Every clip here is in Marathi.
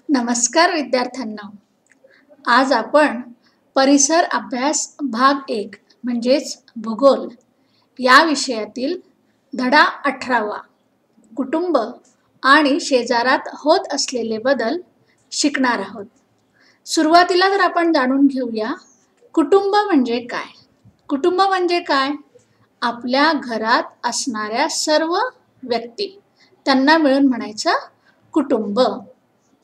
नमस्कार विद्यार्थ्यांना. आज आपण परिसर अभ्यास भाग 1 म्हणजेच भूगोल या विषयातील धडा 18वा कुटुंब आणि शेजारात होत असलेले बदल शिकणार आहोत. सुरुवातीला तर आपण जाणून घेऊया कुटुंब म्हणजे काय. कुटुंब म्हणजे काय? आपल्या घरात असणाऱ्या सर्व व्यक्ती त्यांना मिळून म्हणायचं कुटुंब.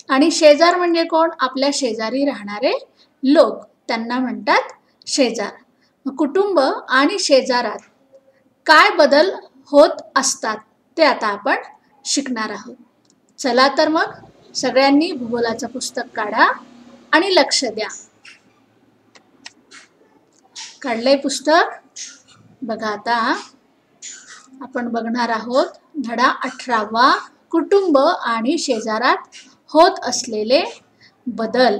आणि शेजार म्हणजे कोण? आपल्या शेजारी राहणारे लोक त्यांना म्हणतात शेजार. कुटुंब आणि शेजारात काय बदल होत असतात ते आता आपण शिकणार आहोत. चला तर मग सगळ्यांनी भूगोलाचं पुस्तक काढा आणि लक्ष द्या. काढलंय पुस्तक? बघा, आता आपण बघणार आहोत धडा 18वा कुटुंब आणि शेजारात होत असलेले बदल.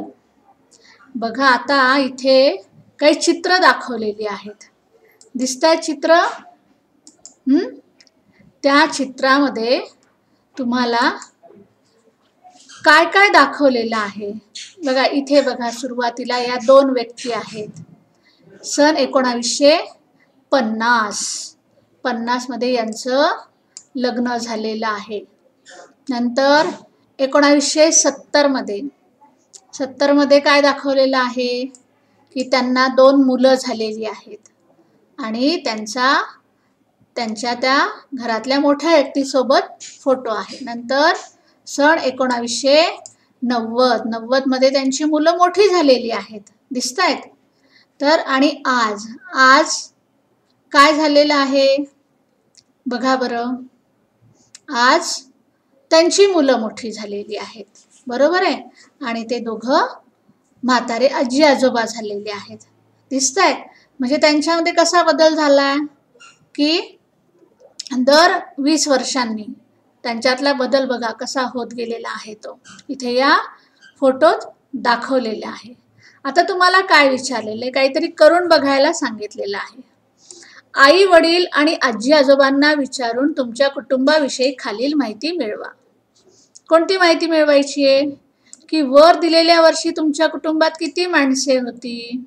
बघा, आता इथे काही चित्र दाखवलेली आहेत. दिसतंय चित्र? त्या चित्रामध्ये तुम्हाला काय काय दाखवलेलं आहे? बघा, इथे बघा, सुरुवातीला या दोन व्यक्ती आहेत. सन 1950 मध्ये यांचं लग्न झालेलं आहे. नंतर 1970 मध्ये काय दाखवलेलं आहे की त्यांना 2 मुलं झालेली आहेत आणि त्यांच्या त्या घरातल्या मोठ्या व्यक्तीसोबत फोटो आहे. नंतर सन 1990 मध्ये त्यांची मुलं मोठी झालेली आहेत, दिसतायत. तर आणि आज काय झालेलं आहे बघा बरं. आज त्यांची मुलं मोठी झालेली आहेत, बरोबर आहे. आणि ते दोघं म्हातारे आजी आजोबा झालेले आहेत, दिसतायत. म्हणजे त्यांच्यामध्ये कसा बदल झालाय की दर 20 वर्षांनी त्यांच्यातला बदल बघा कसा होत गेलेला आहे. तो इथे या फोटोत दाखवलेला आहे. आता तुम्हाला काय विचारलेलं आहे? काहीतरी करून बघायला सांगितलेलं आहे. आई वडील आणि आजी आजोबांना विचारून तुमच्या कुटुंबाविषयी खालील माहिती मिळवा. कोणती माहिती मिळवायची आहे की वर दिलेल्या वर्षी तुमच्या कुटुंबात किती माणसे होती?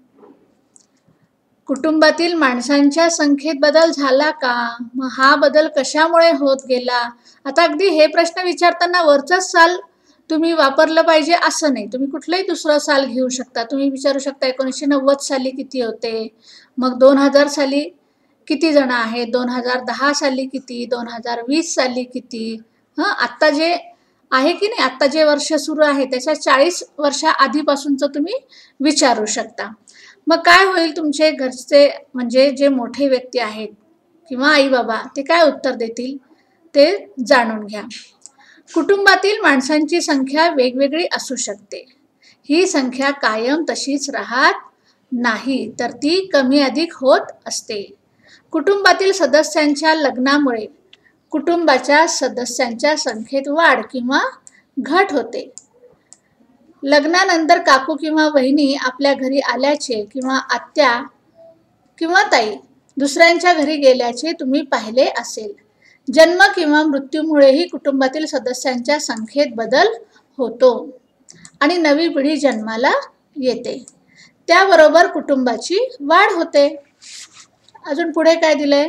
कुटुंबातील माणसांच्या संख्येत बदल झाला का? मग हा बदल कशामुळे होत गेला? आता अगदी हे प्रश्न विचारताना वरचंच साल तुम्ही वापरलं पाहिजे असं नाही. तुम्ही कुठलंही दुसरं साल घेऊ शकता. तुम्ही विचारू शकता 1990 साली किती होते, मग 2000 साली किती जण आहेत, 2010 साली किती, 2020 साली किती. आत्ता जे आहे की नाही, आत्ता जे वर्ष सुरू आहे त्याच्या 40 वर्षा आधीपासूनचं तुम्ही विचारू शकता. मग काय होईल? तुमचे घरचे म्हणजे जे मोठे व्यक्ती आहेत किंवा आई बाबा ते काय उत्तर देतील ते जाणून घ्या. कुटुंबातील माणसांची संख्या वेगवेगळी असू शकते. ही संख्या कायम तशीच राहत नाही, तर ती कमी अधिक होत असते. कुटुंबातील सदस्यांच्या लग्नामुळे कुटुंबाच्या सदस्यांच्या संख्येत वाढ किंवा घट होते. लग्नानंतर काकू किंवा वहिनी आपल्या घरी आल्याचे किंवा आत्या किंवा ताई दुसऱ्यांच्या घरी गेल्याचे तुम्ही पाहिले असेल. जन्म किंवा मृत्यूमुळेही कुटुंबातील सदस्यांच्या संख्येत बदल होतो आणि नवी पिढी जन्माला येते. त्याबरोबर कुटुंबाची वाढ होते. अजून पुढे काय दिलंय?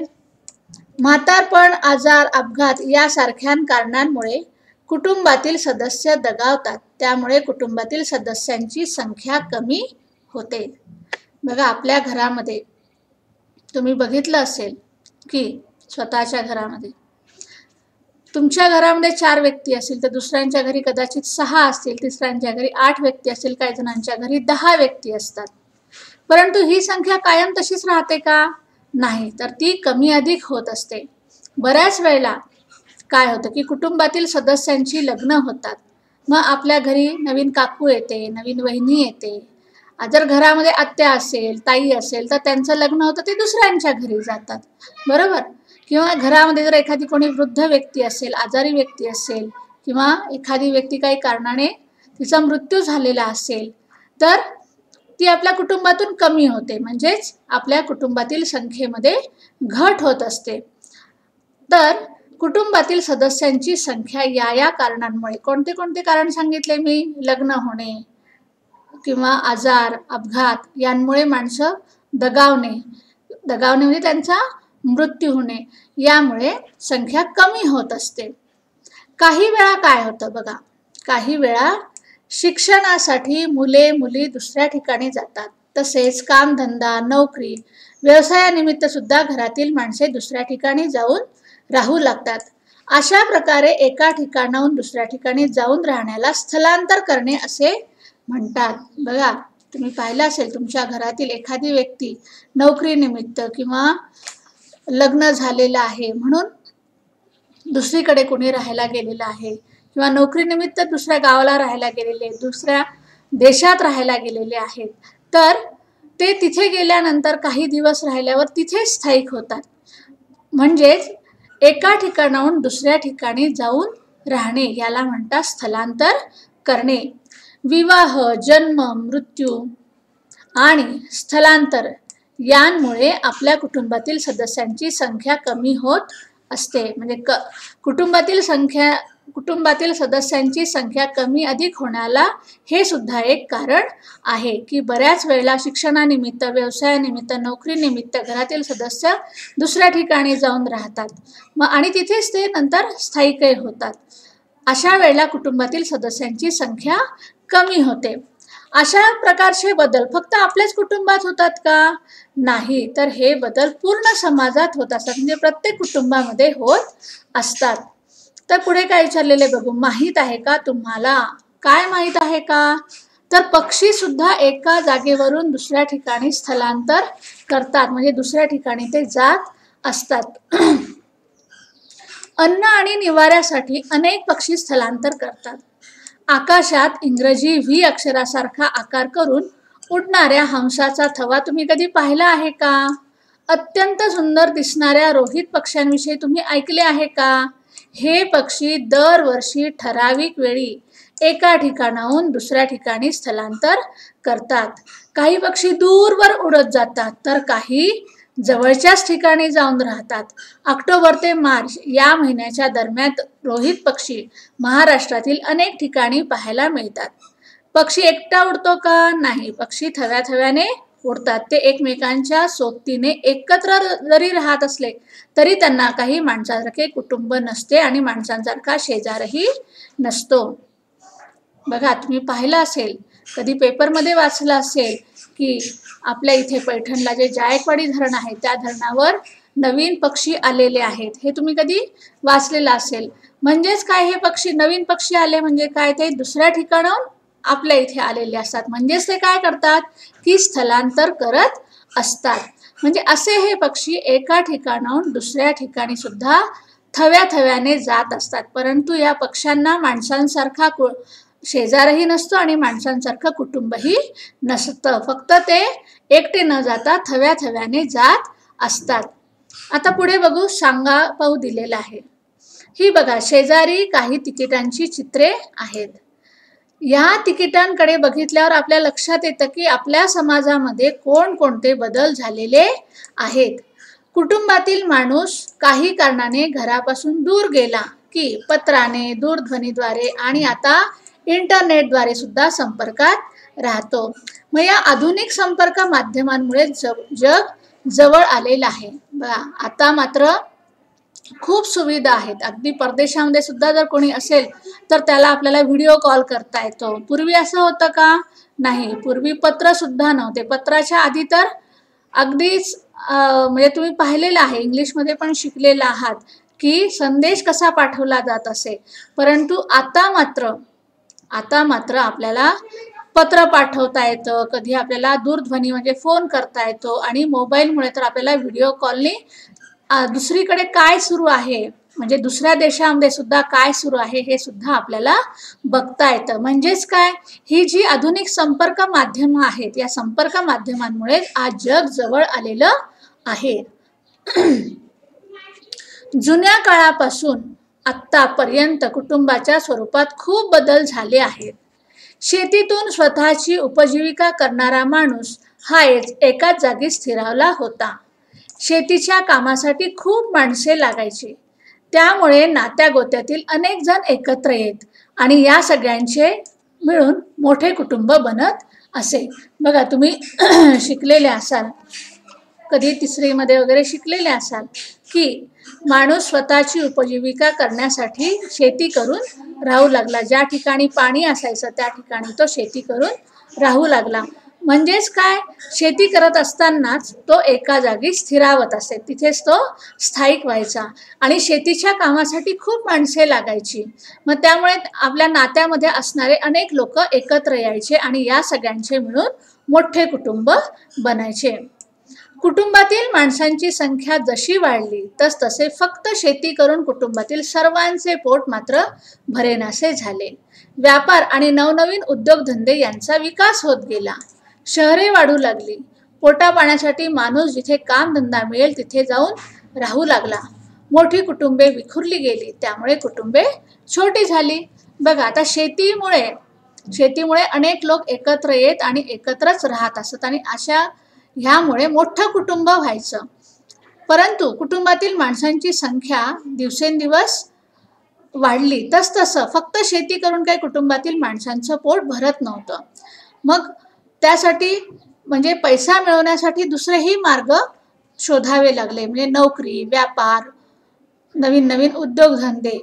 म्हातारपण, आजार, अपघात यासारख्या कारणांमुळे कुटुंबातील सदस्य दगावतात. त्यामुळे कुटुंबातील सदस्यांची संख्या कमी होते. बघा, आपल्या घरामध्ये तुम्ही बघितलं असेल की स्वतःच्या घरामध्ये तुमच्या घरामध्ये 4 व्यक्ती असतील तर दुसऱ्यांच्या घरी कदाचित 6 असतील, तिसऱ्यांच्या घरी 8 व्यक्ती असतील, काही जणांच्या घरी 10 व्यक्ती असतात. परंतु ही संख्या कायम तशीच राहते का? नाही, तर ती कमी अधिक होत असते. बऱ्याच वेळेला काय होतं की कुटुंबातील सदस्यांची लग्न होतात. मग आपल्या घरी नवीन काकू येते, नवीन वहिनी येते. जर घरामध्ये आत्या असेल, ताई असेल तर त्यांचं लग्न होतं, ते दुसऱ्यांच्या घरी जातात, बरोबर. किंवा घरामध्ये जर एखादी कोणी वृद्ध व्यक्ती असेल, आजारी व्यक्ती असेल किंवा एखादी व्यक्ती काही कारणाने तिचा मृत्यू झालेला असेल तर ती आपल्या कुटुंबातून कमी होते. म्हणजेच आपल्या कुटुंबातील संख्येमध्ये घट होत असते. तर कुटुंबातील सदस्यांची संख्या या कारणांमुळे, कोणते कोणते कारण सांगितले मी? लग्न होणे किंवा आजार, अपघात यांमुळे माणसं दगावणे म्हणजे त्यांचा मृत्यू होणे, यामुळे संख्या कमी होत असते. काही वेळा काय होतं बघा, काही वेळा शिक्षणासाठी मुली दुसऱ्या ठिकाणी जातात. तसेच कामधंदा, नोकरी, व्यवसायानिमित्त सुद्धा घरातील माणसे दुसऱ्या ठिकाणी जाऊन राहू लागतात. अशा प्रकारे एका ठिकाणाहून दुसऱ्या ठिकाणी जाऊन राहण्याला स्थलांतर करणे असे म्हणतात. बघा, तुम्ही पाहिलं असेल, तुमच्या घरातील एखादी व्यक्ती नोकरीनिमित्त किंवा लग्न झालेलं आहे म्हणून दुसरीकडे कोणी राहायला गेलेलं आहे, किंवा नोकरीनिमित्त दुसऱ्या गावाला राहायला गेलेले, दुसऱ्या देशात राहायला गेलेले आहेत, तर ते तिथे गेल्यानंतर काही दिवस राहिल्यावर तिथे स्थायिक होतात. म्हणजेच एका ठिकाणाहून दुसऱ्या ठिकाणी जाऊन राहणे याला म्हणतात स्थलांतर करणे. विवाह, जन्म, मृत्यू आणि स्थलांतर यांमुळे आपल्या कुटुंबातील सदस्यांची संख्या कमी होत असते. म्हणजे कुटुंबातील सदस्यांची संख्या कमी अधिक होण्याला हे सुद्धा एक कारण आहे की बऱ्याच वेळेला शिक्षणानिमित्त, व्यवसायानिमित्त, नोकरीनिमित्त घरातील सदस्य दुसऱ्या ठिकाणी जाऊन राहतात आणि तिथेच ते नंतर स्थायिकही होतात. अशा वेळेला कुटुंबातील सदस्यांची संख्या कमी होते. अशा प्रकारचे बदल फक्त आपल्याच कुटुंबात होतात का? नाही, तर हे बदल पूर्ण समाजात होत असतात, म्हणजे प्रत्येक कुटुंबामध्ये होत असतात. तर पुढे काय विचारलेले बघू. माहीत आहे का तुम्हाला? काय माहीत आहे का? तर पक्षी सुद्धा एका जागेवरून दुसऱ्या ठिकाणी स्थलांतर करतात, म्हणजे दुसऱ्या ठिकाणी ते जात असतात. अन्न आणि निवाऱ्यासाठी अनेक पक्षी स्थलांतर करतात. आकाशात इंग्रजी व्ही अक्षरासारखा आकार करून उडणाऱ्या हंसाचा थवा तुम्ही कधी पाहिला आहे का? अत्यंत सुंदर दिसणाऱ्या रोहित पक्ष्यांविषयी तुम्ही ऐकले आहे का? हे पक्षी दरवर्षी ठराविक वेळी एका ठिकाणाहून दुसऱ्या ठिकाणी स्थलांतर करतात. काही पक्षी दूरवर उडत जातात, तर काही जवळच्याच ठिकाणी जाऊन राहतात. ऑक्टोबर ते मार्च या महिन्याच्या दरम्यान रोहित पक्षी महाराष्ट्रातील अनेक ठिकाणी पाहायला मिळतात. पक्षी एकटा उडतो का? नाही, पक्षी थव्याथव्याने उडतात. ते एकमेकांच्या सोबतीने एकत्र जरी राहत असले तरी त्यांना काही माणसासारखे कुटुंब नसते आणि माणसांसारखा शेजारही नसतो. बघा, तुम्ही पाहिलं असेल, कधी पेपरमध्ये वाचलं असेल की आपल्या इथे पैठणला जे जायकवाडी धरण आहे त्या धरणावर नवीन पक्षी आलेले आहेत. हे तुम्ही कधी वाचलेलं असेल. म्हणजेच काय, हे पक्षी, नवीन पक्षी आले म्हणजे काय, ते दुसऱ्या ठिकाणाहून आपल्या इथे आलेले असतात. म्हणजेच ते काय करतात की स्थलांतर करत असतात. म्हणजे असे हे पक्षी एका ठिकाणाहून दुसऱ्या ठिकाणी सुद्धा थव्याथव्याने जात असतात. परंतु या पक्ष्यांना माणसांसारखा शेजारही नसतो आणि माणसांसारखं कुटुंबही नसतं. फक्त ते एकटे न जाता थव्याथव्याने जात असतात. आता पुढे बघू, सांगा पाहू दिलेला आहे. ही बघा, शेजारी काही तिकिटांची चित्रे आहेत. या तिकिटांकडे बघितल्यावर आपल्या लक्षात येतं की आपल्या समाजामध्ये कोणकोणते बदल झालेले आहेत. कुटुंबातील माणूस काही कारणाने घरापासून दूर गेला की पत्राने, दूरध्वनीद्वारे आणि आता इंटरनेटद्वारे सुद्धा संपर्कात राहतो. मग या आधुनिक संपर्क माध्यमांमुळे जग जवळ आलेलं आहे. बघा, आता मात्र खूप सुविधा आहेत. अगदी परदेशामध्ये सुद्धा जर कोणी असेल तर त्याला आपल्याला व्हिडिओ कॉल करता येतो. पूर्वी असं होतं का? नाही, पूर्वी पत्र सुद्धा नव्हते. पत्राच्या आधी तर अगदीच म्हणजे तुम्ही पाहिलेलं आहे, इंग्लिशमध्ये पण शिकलेला आहात की संदेश कसा पाठवला जात असे. परंतु आता मात्र आपल्याला पत्र पाठवता येतं, कधी आपल्याला दूरध्वनी म्हणजे फोन करता येतो आणि मोबाईलमुळे तर आपल्याला व्हिडिओ कॉलने दुसरीकडे काय सुरू आहे, म्हणजे दुसऱ्या देशामध्ये सुद्धा काय सुरू आहे हे सुद्धा आपल्याला बघता येतं. म्हणजेच काय, ही जी आधुनिक संपर्क माध्यमं आहेत, या संपर्क माध्यमांमुळे आज जग जवळ आलेलं आहे. जुन्या काळापासून आत्तापर्यंत कुटुंबाच्या स्वरूपात खूप बदल झाले आहेत. शेतीतून स्वतःची उपजीविका करणारा माणूस हा एकाच जागी स्थिरावला होता. शेतीच्या कामासाठी खूप माणसे लागायची. त्यामुळे नात्या गोत्यातील अनेक जण एकत्र येत आणि या सगळ्यांचे मिळून मोठे कुटुंब बनत असे. बघा तुम्ही शिकलेले असाल, कधी तिसरीमध्ये वगैरे शिकलेले असाल की माणूस स्वतःची उपजीविका करण्यासाठी शेती करून राहू लागला. ज्या ठिकाणी पाणी असायचं त्या ठिकाणी तो शेती करून राहू लागला. म्हणजेच काय, शेती करत असतानाच तो एका जागी स्थिरावत असे, तिथेच तो स्थायिक व्हायचा आणि शेतीच्या कामासाठी खूप माणसे लागायची. मग त्यामुळे आपल्या नात्यामध्ये असणारे अनेक लोक एकत्र यायचे आणि या सगळ्यांचे मिळून मोठे कुटुंब बनायचे. कुटुंबातील माणसांची संख्या जशी वाढली तसतसे फक्त शेती करून कुटुंबातील सर्वांचे पोट मात्र भरेनासे झाले. व्यापार आणि नवनवीन उद्योगधंदे यांचा विकास होत गेला. शहरे वाढू लागली. पोटा पाण्यासाठी माणूस जिथे कामधंदा मिळेल तिथे जाऊन राहू लागला. मोठी कुटुंबे विखुरली गेली, त्यामुळे कुटुंबे छोटी झाली. बघा आता शेतीमुळे अनेक लोक एकत्र येत आणि एकत्रच राहत असत आणि ह्यामुळे मोठं कुटुंब व्हायचं. परंतु कुटुंबातील माणसांची संख्या दिवसेंदिवस वाढली तसतसं फक्त शेती करून काही कुटुंबातील माणसांचं पोट भरत नव्हतं. मग त्यासाठी म्हणजे पैसा मिळवण्यासाठी दुसरेही मार्ग शोधावे लागले, म्हणजे नोकरी, व्यापार, नवीन नवीन उद्योगधंदे.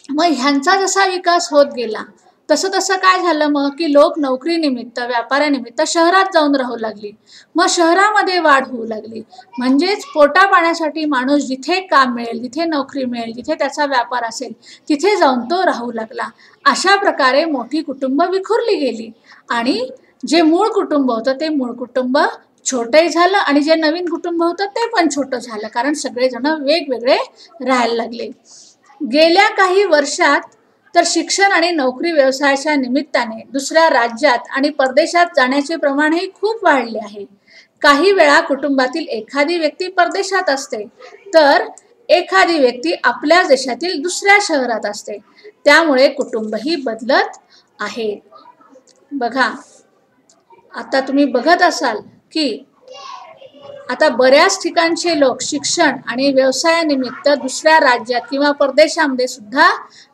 मग ह्यांचा जसा विकास होत गेला तसं काय झालं मग की लोक नोकरीनिमित्त, व्यापारानिमित्त शहरात जाऊन राहू लागली. मग शहरामध्ये वाढ होऊ लागली. म्हणजेच पोटा पाण्यासाठी माणूस जिथे काम मिळेल, जिथे नोकरी मिळेल, जिथे त्याचा व्यापार असेल तिथे जाऊन तो राहू लागला. अशा प्रकारे मोठी कुटुंब विखुरली गेली आणि जे मूळ कुटुंब होतं ते मूळ कुटुंब छोटंही झालं आणि जे नवीन कुटुंब होतं ते पण छोटं झालं, कारण सगळेजण वेगवेगळे राहायला लागले. गेल्या काही वर्षात तर शिक्षण आणि नोकरी व्यवसायाच्या निमित्ताने दुसऱ्या राज्यात आणि परदेशात जाण्याचे प्रमाणही खूप वाढले आहे. काही वेळा कुटुंबातील एखादी व्यक्ती परदेशात असते तर एखादी व्यक्ती आपल्या देशातील दुसऱ्या शहरात असते. त्यामुळे कुटुंबही बदलत आहे. बघा आता तुम्ही बघत असाल की आता बऱ्याच ठिकाणचे लोक शिक्षण आणि व्यवसायानिमित्त दुसऱ्या राज्यात किंवा परदेशामध्ये सुद्धा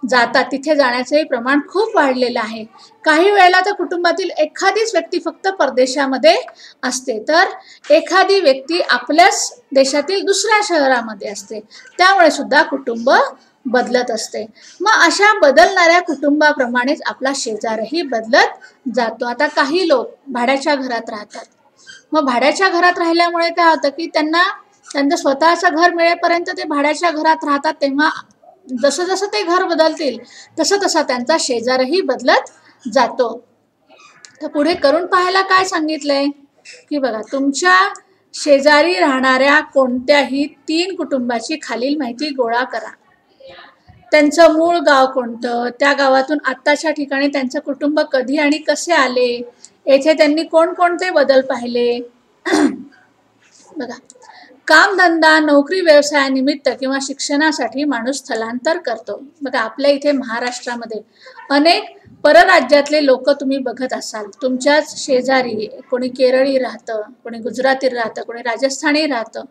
जातात. तिथे जाण्याचंही प्रमाण खूप वाढलेलं आहे. काही वेळेला तर कुटुंबातील एखादीच व्यक्ती फक्त परदेशामध्ये असते तर एखादी व्यक्ती आपल्याच देशातील दुसऱ्या शहरामध्ये असते. त्यामुळे सुद्धा कुटुंब बदलत असते. मग अशा बदलणाऱ्या कुटुंबाप्रमाणेच आपला शेजारही बदलत जातो. आता काही लोक भाड्याच्या घरात राहतात. मग भाड्याच्या घरात राहिल्यामुळे काय होतं की त्यांचं स्वतःचं घर मिळेपर्यंत ते भाड्याच्या घरात राहतात. तेव्हा जसं जसं ते घर बदलतील तसं तसा त्यांचा शेजारही बदलत जातो. तर पुढे करून पाहायला काय सांगितलंय की बघा, तुमच्या शेजारी राहणाऱ्या कोणत्याही 3 कुटुंबाची खालील माहिती गोळा करा. त्यांचं मूळ गाव कोणतं, त्या गावातून आत्ताच्या ठिकाणी त्यांचं कुटुंब कधी आणि कसे आले, येथे त्यांनी कोणकोणते बदल पाहिले. बघा, कामधंदा, नोकरी व्यवसायानिमित्त किंवा शिक्षणासाठी माणूस स्थलांतर करतो. बघा आपल्या इथे महाराष्ट्रामध्ये अनेक परराज्यातले लोक तुम्ही बघत असाल. तुमच्याच शेजारी कोणी केरळी राहतं, कोणी गुजराती राहतं, कोणी राजस्थानी राहतं.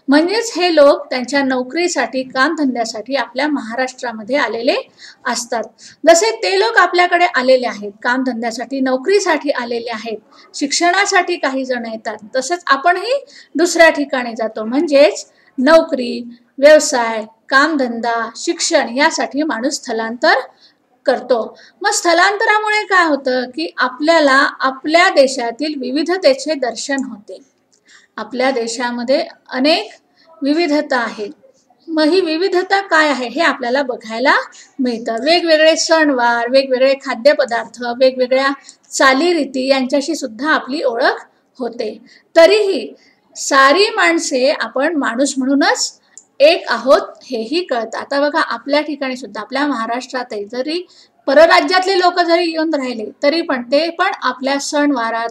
म्हणजेच हे लोक त्यांच्या नोकरीसाठी, कामधंद्यासाठी आपल्या महाराष्ट्रामध्ये आलेले असतात. जसे ते लोक आपल्याकडे आलेले आहेत, कामधंद्यासाठी, नोकरीसाठी आलेले आहेत, शिक्षणासाठी काही जण येतात, तसंच आपणही दुसऱ्या ठिकाणी जातो. म्हणजेच नोकरी, व्यवसाय, कामधंदा, शिक्षण यासाठी माणूस स्थलांतर करतो. मग स्थलांतरामुळे काय होतं की आपल्याला आपल्या देशातील विविधतेचे दर्शन होते. आपल्या देशामध्ये अनेक विविधता आहे. मग ही विविधता काय आहे हे आपल्याला बघायला मिळतं. वेगवेगळे सणवार, वेगवेगळे खाद्यपदार्थ, वेगवेगळ्या चालीरीती यांच्याशी सुद्धा आपली ओळख होते. तरीही सारी माणसे आपण माणूस म्हणूनच एक आहोत हेही कळतं. आता बघा आपल्या ठिकाणी सुद्धा, आपल्या महाराष्ट्रातही जरी परराज्यातले लोक जरी येऊन राहिले तरी पण ते पण आपल्या सणवारात,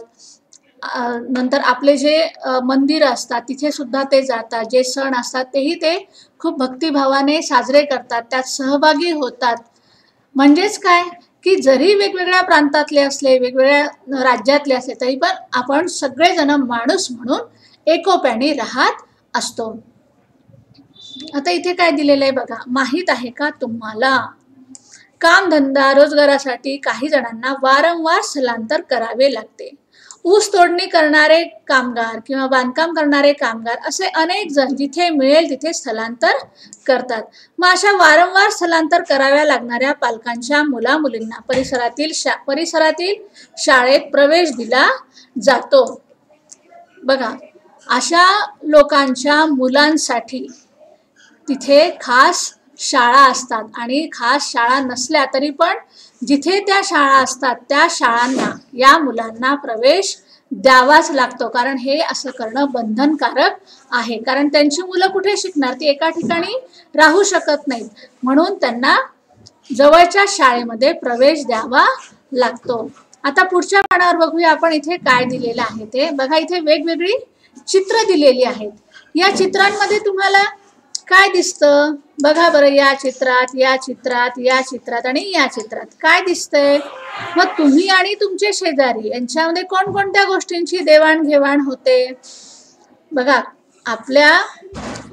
नंतर आपले जे मंदिर असतात तिथे सुद्धा ते जातात. जे सण असतात तेही ते खूप भक्तिभावाने साजरे करतात, त्यात सहभागी होतात. म्हणजेच काय की जरी वेगवेगळ्या प्रांतातले असले, वेगवेगळ्या राज्यातले असले तरी पण आपण सगळेजण माणूस म्हणून एकोप्याने राहत असतो. आता इथे काय दिलेलं आहे बघा, माहित आहे का तुम्हाला काम धंदा रोजगारासाठी काही जणांना वारंवार स्थलांतर करावे लागते. ऊस तोडणी करणारे कामगार किंवा बांधकाम करणारे कामगार असे अनेक जण जिथे मिळेल तिथे स्थलांतर करतात. मग अशा वारंवार स्थलांतर कराव्या लागणाऱ्या पालकांच्या मुलामुलींना परिसरातील शाळेत प्रवेश दिला जातो. बघा, अशा लोकांच्या मुलांसाठी तिथे खास शाळा असतात आणि खास शाळा नसल्या तरी पण जिथे त्या शाळा असतात त्या शाळांना या मुलांना प्रवेश द्यावाच लागतो, कारण हे असं करणं बंधनकारक आहे. कारण त्यांची मुलं कुठे शिकणार, ती एका ठिकाणी राहू शकत नाहीत, म्हणून त्यांना जवळच्या शाळेमध्ये प्रवेश द्यावा लागतो. आता पुढच्या पानावर बघूया आपण इथे काय दिलेलं आहे ते. बघा, इथे वेगवेगळी चित्र दिलेली आहेत. या चित्रांमध्ये तुम्हाला काय दिसतं बघा बरं, या चित्रात, या चित्रात, या चित्रात आणि या चित्रात काय दिसतंय. मग तुम्ही आणि तुमचे शेजारी यांच्यामध्ये कोणकोणत्या गोष्टींची देवाणघेवाण होते. बघा, आपल्या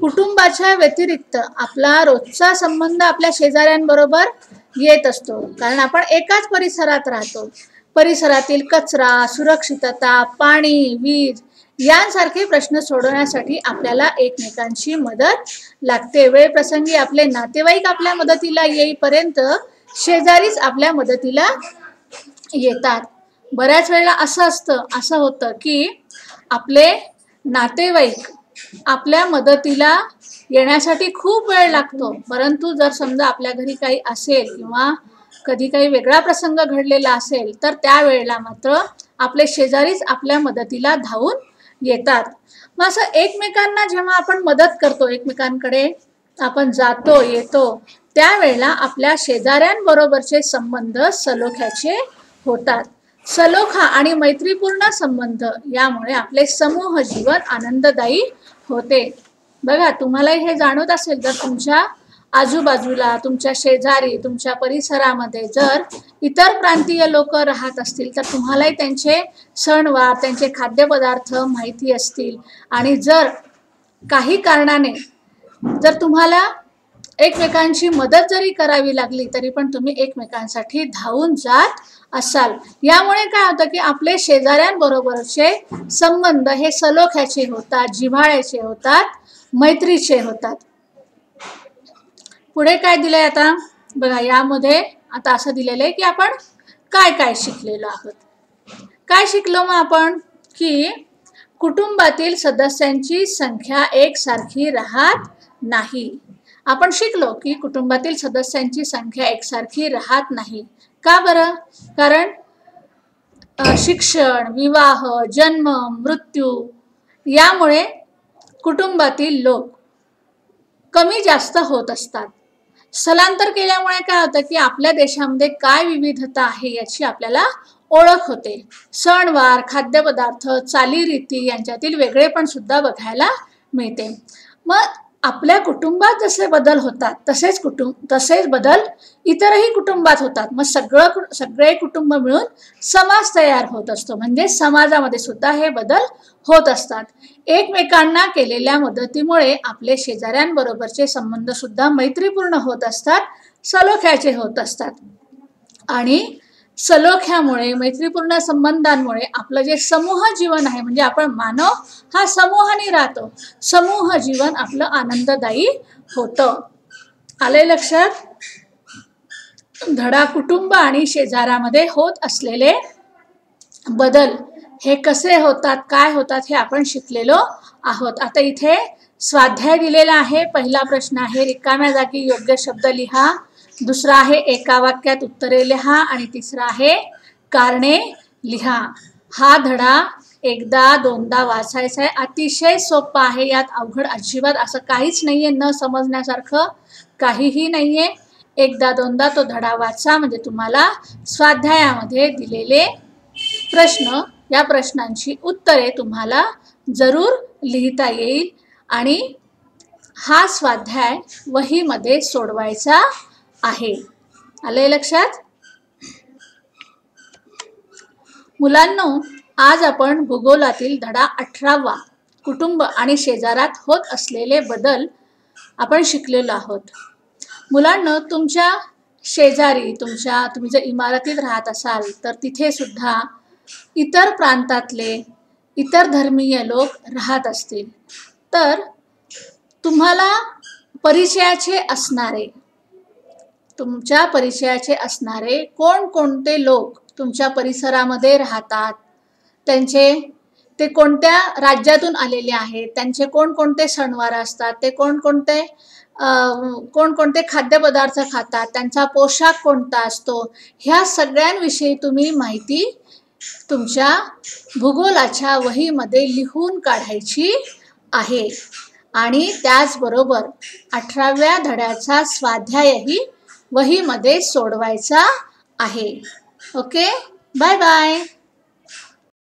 कुटुंबाच्या व्यतिरिक्त आपला रोजचा संबंध आपल्या शेजाऱ्यांबरोबर येत असतो, कारण आपण एकाच परिसरात राहतो. परिसरातील कचरा, सुरक्षितता, पाणी, वीज यांसारखे प्रश्न सोडवण्यासाठी आपल्याला एकमेकांची मदत लागते. वेळप्रसंगी आपले नातेवाईक आपल्या मदतीला येईपर्यंत शेजारीच आपल्या मदतीला येतात. बऱ्याच वेळेला असं होतं की आपले नातेवाईक आपल्या मदतीला येण्यासाठी खूप वेळ लागतो, परंतु जर समजा आपल्या घरी काही असेल किंवा कधी काही वेगळा प्रसंग घडलेला असेल तर त्यावेळेला मात्र आपले शेजारीच आपल्या मदतीला धावून येतात. मग असं एकमेकांना जेव्हा आपण मदत करतो, एकमेकांकडे आपण जातो येतो, त्यावेळेला आपल्या शेजाऱ्यांबरोबरचे संबंध सलोख्याचे होतात. सलोखा आणि मैत्रीपूर्ण संबंध यामुळे आपले समूह जीवन आनंददायी होते. बघा, तुम्हालाही हे जाणवत असेल, जर तुमच्या आजूबाजूला, तुमच्या शेजारी, तुमच्या परिसरामध्ये जर इतर प्रांतीय लोक राहत असतील तर तुम्हालाही त्यांचे सणवार, त्यांचे खाद्यपदार्थ माहिती असतील. आणि जर काही कारणाने जर तुम्हाला एकमेकांची मदत जरी करावी लागली तरी पण तुम्ही एकमेकांसाठी धावून जात असाल. यामुळे काय होतं की आपले शेजाऱ्यांबरोबरचे संबंध हे सलोख्याचे होतात, जिव्हाळ्याचे होतात, मैत्रीचे होतात. पुढे काय दिलंय आता बघा, यामध्ये आता असं दिलेलं आहे की आपण काय काय शिकलेलो आहोत. काय शिकलो मग आपण, की कुटुंबातील सदस्यांची संख्या एकसारखी राहत नाही. आपण शिकलो की कुटुंबातील सदस्यांची संख्या एकसारखी राहत नाही. का बरं? कारण शिक्षण, विवाह, जन्म, मृत्यू यामुळे कुटुंबातील लोक कमी जास्त होत असतात. स्थलांतर केल्यामुळे काय होतं की आपल्या देशामध्ये काय विविधता आहे याची आपल्याला ओळख होते. सणवार, खाद्यपदार्थ, चालीरीती यांच्यातील वेगळेपण सुद्धा बघायला मिळते. मग आपल्या कुटुंबात जसे बदल होतात तसेच बदल इतरही कुटुंबात होतात. मग सगळे कुटुंब मिळून समाज तयार होत असतो, म्हणजे समाजामध्ये सुद्धा हे बदल होत असतात. एकमेकांना केलेल्या मदतीमुळे आपले शेजाऱ्यांबरोबरचे संबंध सुद्धा मैत्रीपूर्ण होत असतात, सलोख्याचे होत असतात. आणि सलोख्यामुळे, मैत्रीपूर्ण संबंधांमुळे आपलं जे समूह जीवन आहे, म्हणजे आपण मानव हा समूहाने राहतो, समूह जीवन आपलं आनंददायी होतं. आले लक्षात? धडा कुटुंब आणि शेजारामध्ये होत असलेले बदल हे कसे होतात, काय होतात हे आपण शिकलेलो आहोत. आता इथे स्वाध्याय दिलेला आहे. पहिला प्रश्न आहे रिकाम्या जागी योग्य शब्द लिहा. दुसरा आहे एका वाक्यात उत्तरे लिहा आणि तिसरा आहे कारणे लिहा. हा धडा एकदा दोनदा वाचायचा आहे. अतिशय सोपा आहे, यात अवघड अजिबात असं काहीच नाहीये, न समजण्यासारखं काहीही नाहीये. एकदा दोनदा तो धडा वाचा, म्हणजे तुम्हाला स्वाध्यायामध्ये दिलेले प्रश्न, या प्रश्नांची उत्तरे तुम्हाला जरूर लिहिता येईल. आणि हा स्वाध्याय वहीमध्ये सोडवायचा आहे. आले लक्षात? मुलांनो, आज आपण भूगोलातील धडा 18वा कुटुंब आणि शेजारात होत असलेले बदल आपण शिकलेलो आहोत. मुलांना तुमच्या शेजारी तुम्ही जर इमारतीत राहत असाल तर तिथे सुद्धा इतर प्रांतातले इतर धर्मीय लोक राहत असतील, तर तुम्हाला तुमच्या परिचयाचे असणारे कोणकोणते लोक तुमच्या परिसरामध्ये राहतात, ते कोणत्या राज्यातून आलेले आहेत, त्यांचे कोणकोणते सणवार असतात, ते कोणकोणते खाद्यपदार्थ खातात, त्यांचा पोशाख कोणता असतो, ह्या सगळ्यांविषयी तुम्ही माहिती तुमच्या भूगोलाच्या वहीमध्ये लिहून काढायची आहे. आणि त्याचबरोबर 18व्या धड्याचा स्वाध्यायही वहीमध्ये सोडवायचा आहे. Okay, bye bye.